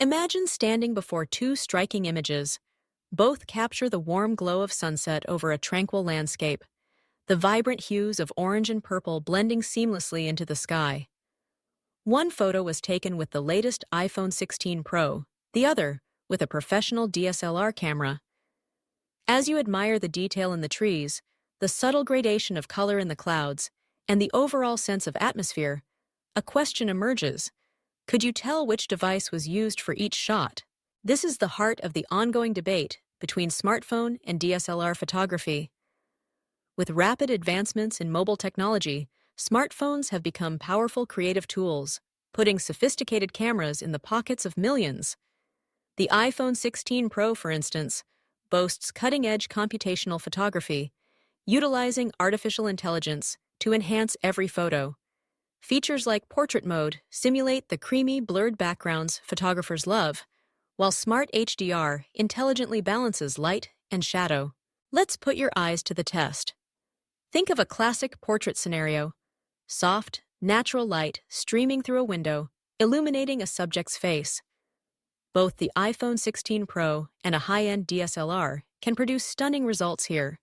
Imagine standing before two striking images. Both capture the warm glow of sunset over a tranquil landscape, the vibrant hues of orange and purple blending seamlessly into the sky. One photo was taken with the latest iPhone 16 Pro, the other with a professional DSLR camera. As you admire the detail in the trees, the subtle gradation of color in the clouds, and the overall sense of atmosphere, a question emerges. Could you tell which device was used for each shot? This is the heart of the ongoing debate between smartphone and DSLR photography. With rapid advancements in mobile technology, smartphones have become powerful creative tools, putting sophisticated cameras in the pockets of millions. The iPhone 16 Pro, for instance, boasts cutting-edge computational photography, utilizing artificial intelligence to enhance every photo. Features like portrait mode simulate the creamy, blurred backgrounds photographers love, while Smart HDR intelligently balances light and shadow. Let's put your eyes to the test. Think of a classic portrait scenario. Soft, natural light streaming through a window, illuminating a subject's face. Both the iPhone 16 Pro and a high-end DSLR can produce stunning results here.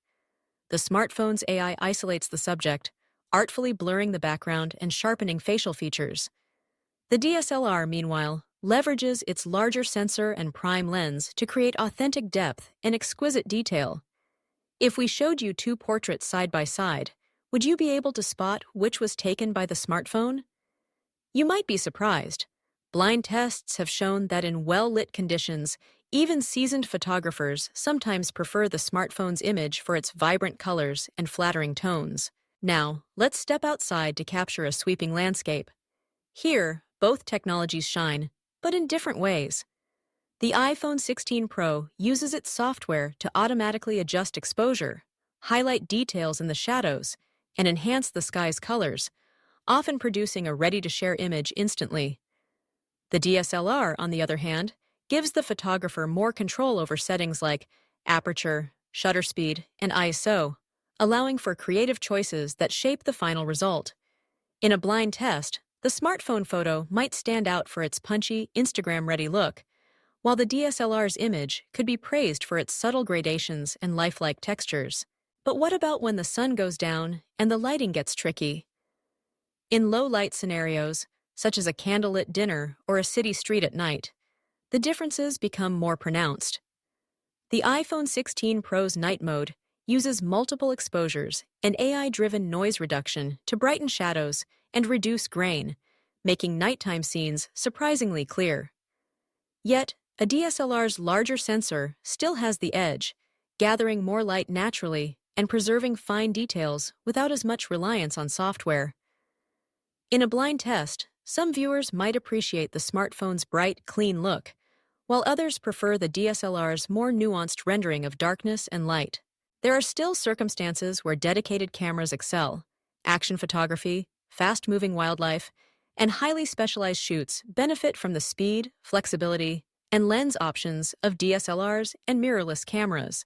The smartphone's AI isolates the subject, artfully blurring the background and sharpening facial features. The DSLR, meanwhile, leverages its larger sensor and prime lens to create authentic depth and exquisite detail. If we showed you two portraits side by side, would you be able to spot which was taken by the smartphone? You might be surprised. Blind tests have shown that in well-lit conditions, even seasoned photographers sometimes prefer the smartphone's image for its vibrant colors and flattering tones. Now, let's step outside to capture a sweeping landscape. Here, both technologies shine, but in different ways. The iPhone 16 Pro uses its software to automatically adjust exposure, highlight details in the shadows, and enhance the sky's colors, often producing a ready-to-share image instantly. The DSLR, on the other hand, gives the photographer more control over settings like aperture, shutter speed, and ISO, allowing for creative choices that shape the final result. In a blind test, the smartphone photo might stand out for its punchy, Instagram-ready look, while the DSLR's image could be praised for its subtle gradations and lifelike textures. But what about when the sun goes down and the lighting gets tricky? In low-light scenarios, such as a candlelit dinner or a city street at night, the differences become more pronounced. The iPhone 16 Pro's night mode uses multiple exposures and AI-driven noise reduction to brighten shadows and reduce grain, making nighttime scenes surprisingly clear. Yet, a DSLR's larger sensor still has the edge, gathering more light naturally and preserving fine details without as much reliance on software. In a blind test, some viewers might appreciate the smartphone's bright, clean look, while others prefer the DSLR's more nuanced rendering of darkness and light. There are still circumstances where dedicated cameras excel. Action photography, fast-moving wildlife, and highly specialized shoots benefit from the speed, flexibility, and lens options of DSLRs and mirrorless cameras.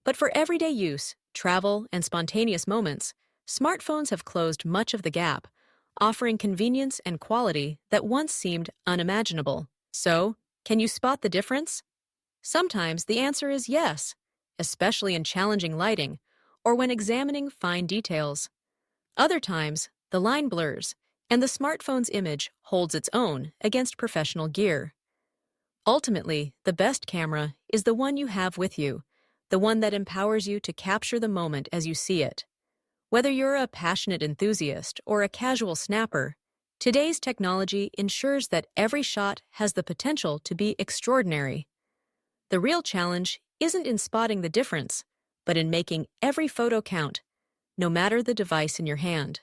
But for everyday use, travel, and spontaneous moments, smartphones have closed much of the gap, offering convenience and quality that once seemed unimaginable. So, can you spot the difference? Sometimes the answer is yes, especially in challenging lighting or when examining fine details. Other times, the line blurs, and the smartphone's image holds its own against professional gear. Ultimately, the best camera is the one you have with you, the one that empowers you to capture the moment as you see it. Whether you're a passionate enthusiast or a casual snapper, today's technology ensures that every shot has the potential to be extraordinary. The real challenge isn't in spotting the difference, but in making every photo count, no matter the device in your hand.